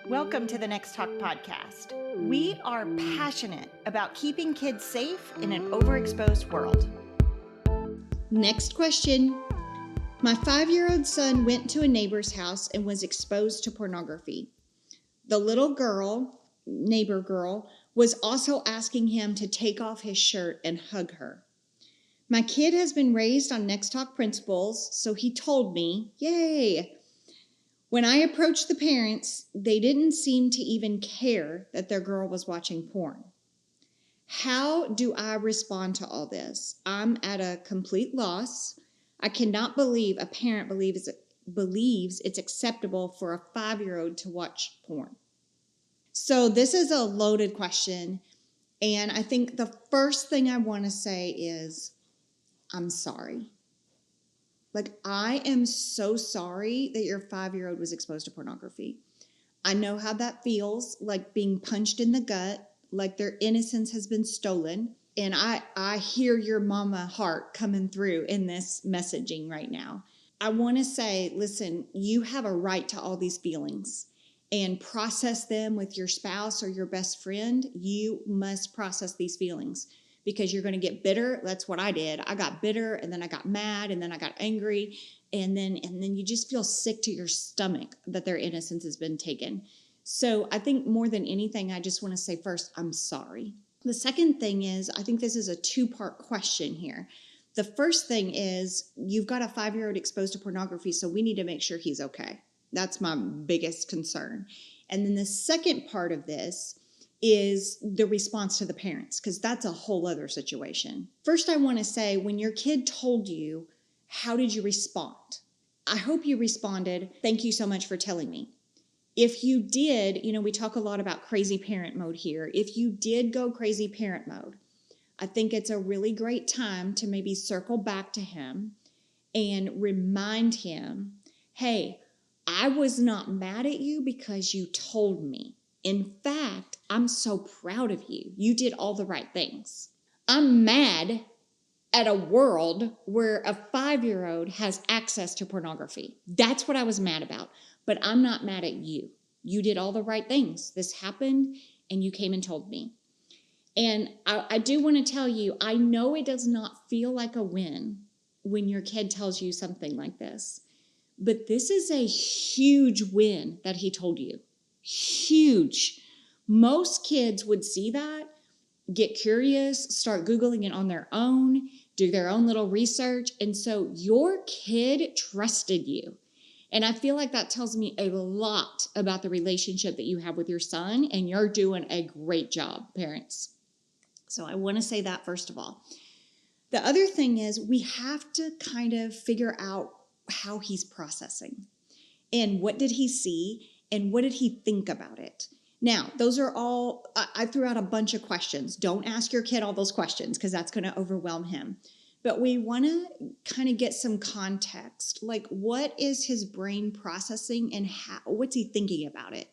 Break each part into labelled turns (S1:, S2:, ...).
S1: Welcome to the nextTalk podcast. We are passionate about keeping kids safe in an overexposed world.
S2: Next question. My 5-year-old son went to a neighbor's house and was exposed to pornography. The little girl, neighbor girl, was also asking him to take off his shirt and hug her. My kid has been raised on nextTalk principles, so he told me, yay! When I approached the parents, they didn't seem to even care that their girl was watching porn. How do I respond to all this? I'm at a complete loss. I cannot believe a parent believes it's acceptable for a 5-year-old to watch porn. So this is a loaded question. And I think the first thing I want to say is, I'm sorry. I am so sorry that your 5-year-old was exposed to pornography. I know how that feels, like being punched in the gut, like their innocence has been stolen. And I hear your mama heart coming through in this messaging right now. I want to say, listen, you have a right to all these feelings and process them with your spouse or your best friend. You must process these feelings because you're going to get bitter. That's what I did. I got bitter and then I got mad and then I got angry. And then you just feel sick to your stomach that their innocence has been taken. So I think more than anything, I just want to say first, I'm sorry. The second thing is, I think this is a 2-part question here. The first thing is, you've got a 5-year-old exposed to pornography, so we need to make sure he's okay. That's my biggest concern. And then the second part of this is the response to the parents, because that's a whole other situation. First, I want to say, when your kid told you, how did you respond? I hope you responded, thank you so much for telling me. If you did, we talk a lot about crazy parent mode here. If you did go crazy parent mode, I think it's a really great time to maybe circle back to him and remind him, hey, I was not mad at you because you told me. In fact, I'm so proud of you. You did all the right things. I'm mad at a world where a 5-year-old has access to pornography. That's what I was mad about. But I'm not mad at you. You did all the right things. This happened and you came and told me. And I do want to tell you, I know it does not feel like a win when your kid tells you something like this. But this is a huge win that he told you. Huge. Most kids would see that, get curious, start Googling it on their own, do their own little research. And so your kid trusted you. And I feel like that tells me a lot about the relationship that you have with your son, and you're doing a great job, parents. So I want to say that first of all. The other thing is, we have to kind of figure out how he's processing and what did he see and what did he think about it. Now, those are all, I threw out a bunch of questions. Don't ask your kid all those questions because that's going to overwhelm him. But we want to kind of get some context, like what is his brain processing and what's he thinking about it?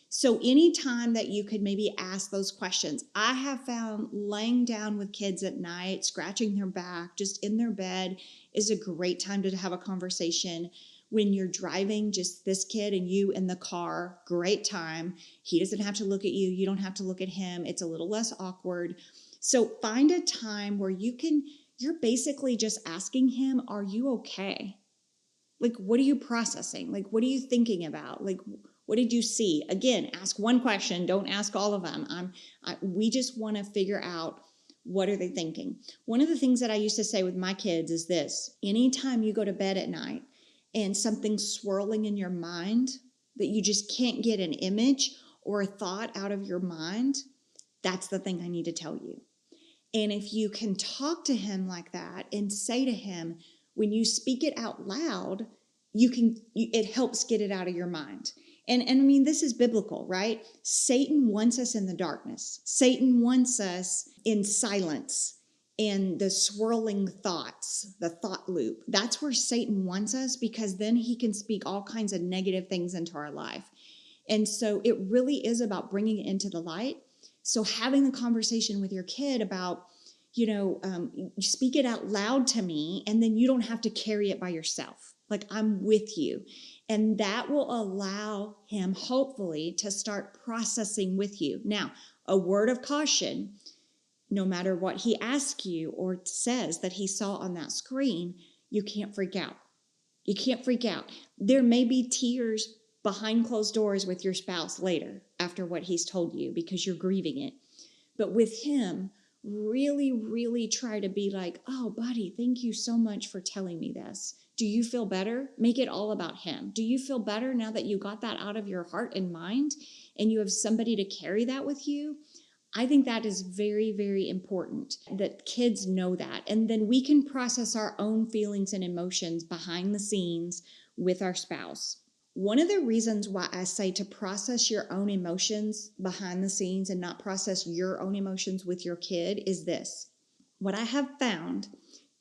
S2: So anytime that you could maybe ask those questions, I have found laying down with kids at night, scratching their back, just in their bed is a great time to have a conversation. When you're driving, just this kid and you in the car, great time. He doesn't have to look at you. You don't have to look at him. It's a little less awkward. So find a time where you're basically just asking him, are you okay? Like, what are you processing? Like, what are you thinking about? Like, what did you see? Again, ask one question. Don't ask all of them. We just want to figure out, what are they thinking? One of the things that I used to say with my kids is this: anytime you go to bed at night and something's swirling in your mind that you just can't get an image or a thought out of your mind, that's the thing I need to tell you. And if you can talk to him like that and say to him, when you speak it out loud, it helps get it out of your mind. And I mean, this is biblical, right? Satan wants us in the darkness. Satan wants us in silence and the swirling thoughts, the thought loop. That's where Satan wants us, because then he can speak all kinds of negative things into our life. And so it really is about bringing it into the light. So having the conversation with your kid about, speak it out loud to me, and then you don't have to carry it by yourself. Like, I'm with you. And that will allow him, hopefully, to start processing with you. Now, a word of caution, no matter what he asks you or says that he saw on that screen, you can't freak out. You can't freak out. There may be tears behind closed doors with your spouse later after what he's told you because you're grieving it. But with him, really, really try to be like, oh, buddy, thank you so much for telling me this. Do you feel better? Make it all about him. Do you feel better now that you got that out of your heart and mind and you have somebody to carry that with you? I think that is very, very important that kids know that. And then we can process our own feelings and emotions behind the scenes with our spouse. One of the reasons why I say to process your own emotions behind the scenes and not process your own emotions with your kid is this. What I have found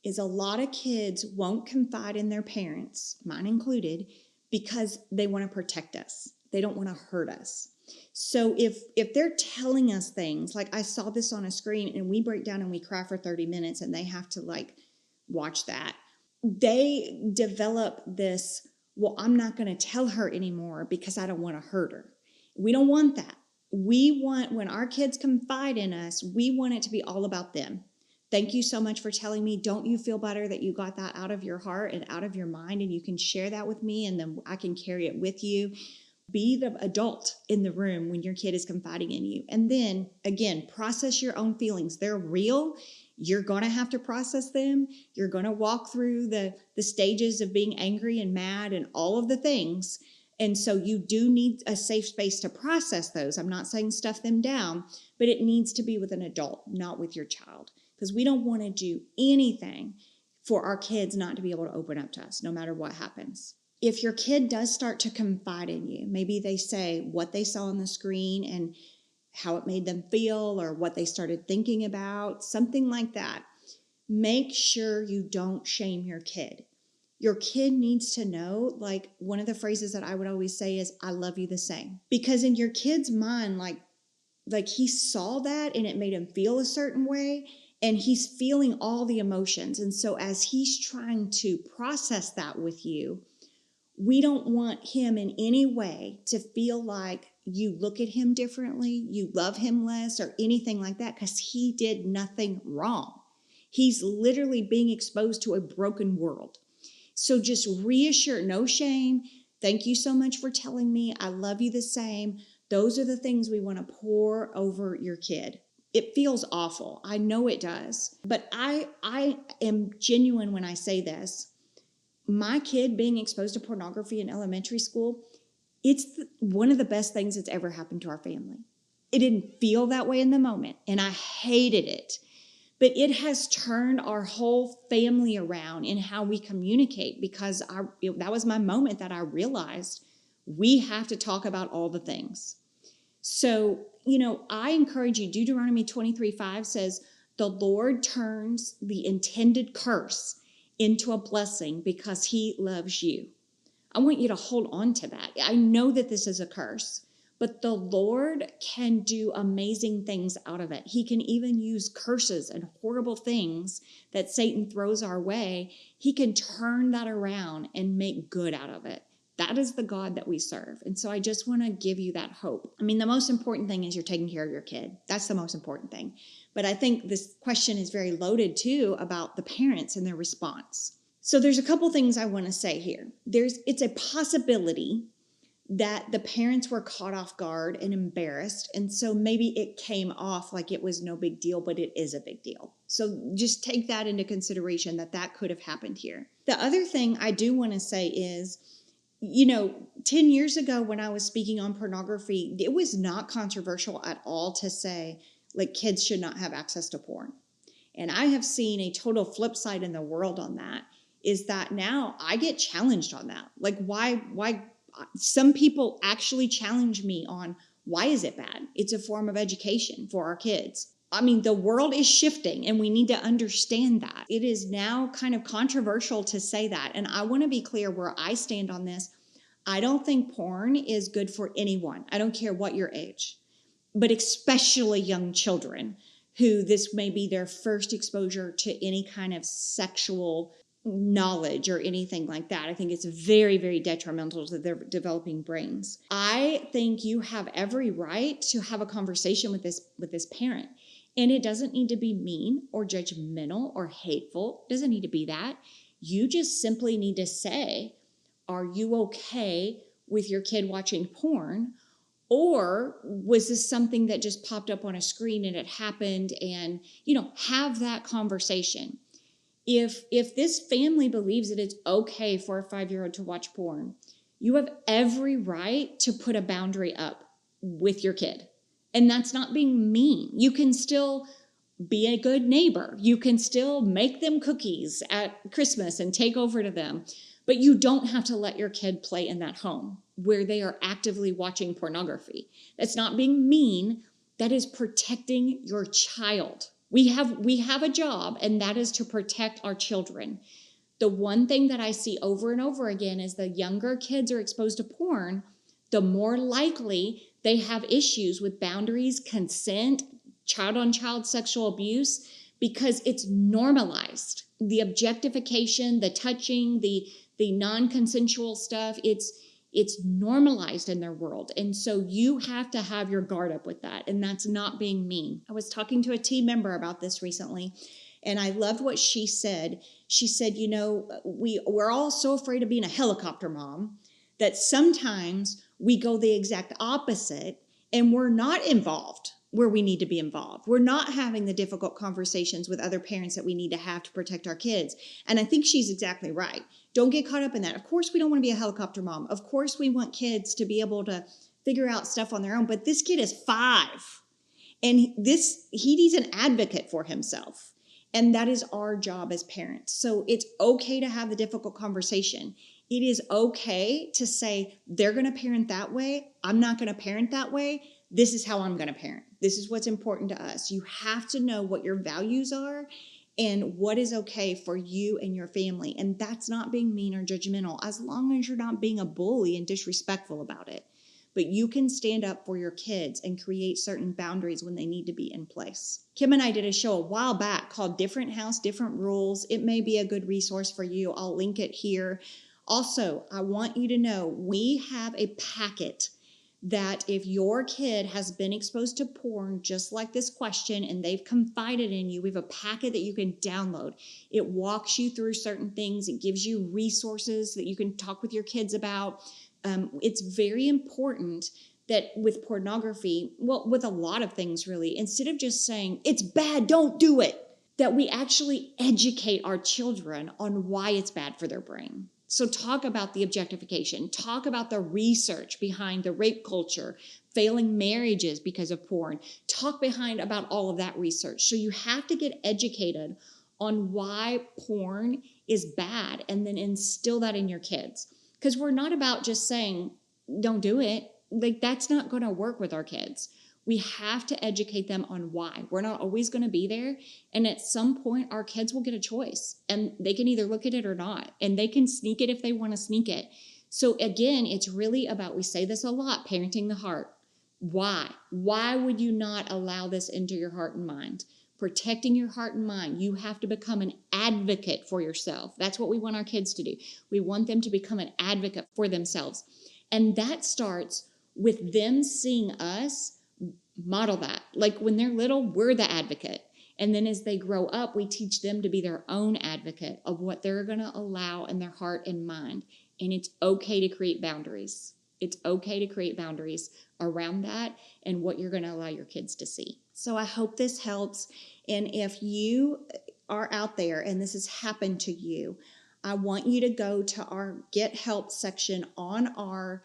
S2: is a lot of kids won't confide in their parents, mine included, because they want to protect us. They don't want to hurt us. So if they're telling us things, like I saw this on a screen and we break down and we cry for 30 minutes and they have to like watch that, they develop this, well, I'm not going to tell her anymore because I don't want to hurt her. We don't want that. We want, when our kids confide in us, we want it to be all about them. Thank you so much for telling me. Don't you feel better that you got that out of your heart and out of your mind and you can share that with me and then I can carry it with you? Be the adult in the room when your kid is confiding in you. And then, again, process your own feelings. They're real. You're going to have to process them. You're going to walk through the stages of being angry and mad and all of the things. And so you do need a safe space to process those. I'm not saying stuff them down, but it needs to be with an adult, not with your child. Because we don't want to do anything for our kids not to be able to open up to us, no matter what happens. If your kid does start to confide in you, maybe they say what they saw on the screen and how it made them feel or what they started thinking about, something like that, make sure you don't shame your kid. Your kid needs to know, like one of the phrases that I would always say is, I love you the same. Because in your kid's mind, like he saw that and it made him feel a certain way and he's feeling all the emotions. And so as he's trying to process that with you, we don't want him in any way to feel like you look at him differently, you love him less, or anything like that, because he did nothing wrong. He's literally being exposed to a broken world. So just reassure, no shame. Thank you so much for telling me. I love you the same. Those are the things we want to pour over your kid. It feels awful. I know it does. But I am genuine when I say this. My kid being exposed to pornography in elementary school, it's one of the best things that's ever happened to our family. It didn't feel that way in the moment, and I hated it. But it has turned our whole family around in how we communicate because that was my moment that I realized we have to talk about all the things. So, I encourage you, Deuteronomy 23:5 says, the Lord turns the intended curse into a blessing because he loves you. I want you to hold on to that. I know that this is a curse, but the Lord can do amazing things out of it. He can even use curses and horrible things that Satan throws our way. He can turn that around and make good out of it. That is the God that we serve. And so I just want to give you that hope. I mean, the most important thing is you're taking care of your kid. That's the most important thing. But I think this question is very loaded too about the parents and their response. So there's a couple things I want to say here. It's a possibility that the parents were caught off guard and embarrassed. And so maybe it came off like it was no big deal, but it is a big deal. So just take that into consideration that could have happened here. The other thing I do want to say is, 10 years ago when I was speaking on pornography, it was not controversial at all to say, like, kids should not have access to porn. And I have seen a total flip side in the world on that, is that now I get challenged on that. Like, why some people actually challenge me on, why is it bad? It's a form of education for our kids. I mean, the world is shifting and we need to understand that. It is now kind of controversial to say that. And I want to be clear where I stand on this. I don't think porn is good for anyone. I don't care what your age, but especially young children who this may be their first exposure to any kind of sexual knowledge or anything like that. I think it's very, very detrimental to their developing brains. I think you have every right to have a conversation with this parent. And it doesn't need to be mean or judgmental or hateful. It doesn't need to be that. You just simply need to say, are you okay with your kid watching porn? Or was this something that just popped up on a screen and it happened? And, have that conversation. If this family believes that it's okay for a 5-year-old to watch porn, you have every right to put a boundary up with your kid. And that's not being mean. You can still be a good neighbor. You can still make them cookies at Christmas and take over to them. But you don't have to let your kid play in that home where they are actively watching pornography. That's not being mean. That is protecting your child. We have a job, and that is to protect our children. The one thing that I see over and over again is the younger kids are exposed to porn, the more likely they have issues with boundaries, consent, child-on-child sexual abuse, because it's normalized. The objectification, the touching, the non-consensual stuff, it's normalized in their world. And so you have to have your guard up with that. And that's not being mean. I was talking to a team member about this recently, and I loved what she said. She said, we're all so afraid of being a helicopter mom that sometimes we go the exact opposite and we're not involved where we need to be involved. We're not having the difficult conversations with other parents that we need to have to protect our kids. And I think she's exactly right. Don't get caught up in that. Of course, we don't want to be a helicopter mom. Of course, we want kids to be able to figure out stuff on their own. But this kid is 5, and he needs an advocate for himself. And that is our job as parents. So it's okay to have the difficult conversation. It is okay to say, they're going to parent that way. I'm not going to parent that way. This is how I'm going to parent. This is what's important to us. You have to know what your values are and what is okay for you and your family. And that's not being mean or judgmental, as long as you're not being a bully and disrespectful about it. But you can stand up for your kids and create certain boundaries when they need to be in place. Kim and I did a show a while back called Different House, Different Rules. It may be a good resource for you. I'll link it here. Also, I want you to know we have a packet that if your kid has been exposed to porn, just like this question, and they've confided in you, we have a packet that you can download. It walks you through certain things. It gives you resources that you can talk with your kids about. It's very important that with pornography, well, with a lot of things really, instead of just saying, it's bad, don't do it, that we actually educate our children on why it's bad for their brain. So talk about the objectification, talk about the research behind the rape culture, failing marriages because of porn, talk behind about all of that research. So you have to get educated on why porn is bad and then instill that in your kids. Because we're not about just saying, don't do it. Like, that's not going to work with our kids. We have to educate them on why. We're not always going to be there. And at some point, our kids will get a choice. And they can either look at it or not. And they can sneak it if they want to sneak it. So again, it's really about, we say this a lot, parenting the heart. Why? Why would you not allow this into your heart and mind? Protecting your heart and mind. You have to become an advocate for yourself. That's what we want our kids to do. We want them to become an advocate for themselves. And that starts with them seeing us model that. Like when they're little, we're the advocate. And then as they grow up, we teach them to be their own advocate of what they're going to allow in their heart and mind. And it's okay to create boundaries. It's okay to create boundaries around that and what you're going to allow your kids to see. So I hope this helps. And if you are out there and this has happened to you, I want you to go to our Get Help section on our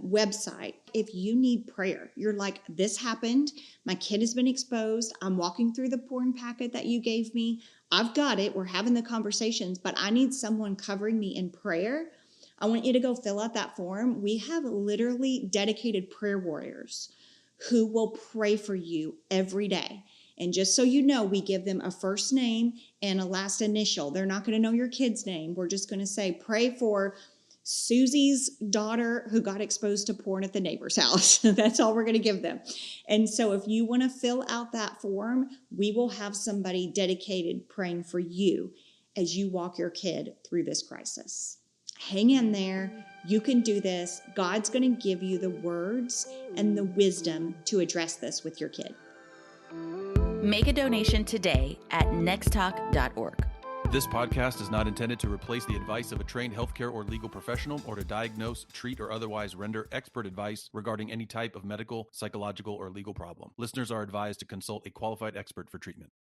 S2: website. If you need prayer, you're like, this happened, my kid has been exposed, I'm walking through the porn packet that you gave me, I've got it, we're having the conversations, but I need someone covering me in prayer. I want you to go fill out that form. We have literally dedicated prayer warriors who will pray for you every day. And just so you know, we give them a first name and a last initial. They're not going to know your kid's name. We're just going to say, pray for Susie's daughter who got exposed to porn at the neighbor's house. That's all we're going to give them. And so if you want to fill out that form, we will have somebody dedicated praying for you. as you walk your kid through this crisis. Hang in there. You can do this. God's going to give you the words and the wisdom to address this with your kid.
S1: Make a donation today at nextTalk.org.
S3: This podcast is not intended to replace the advice of a trained healthcare or legal professional or to diagnose, treat, or otherwise render expert advice regarding any type of medical, psychological, or legal problem. Listeners are advised to consult a qualified expert for treatment.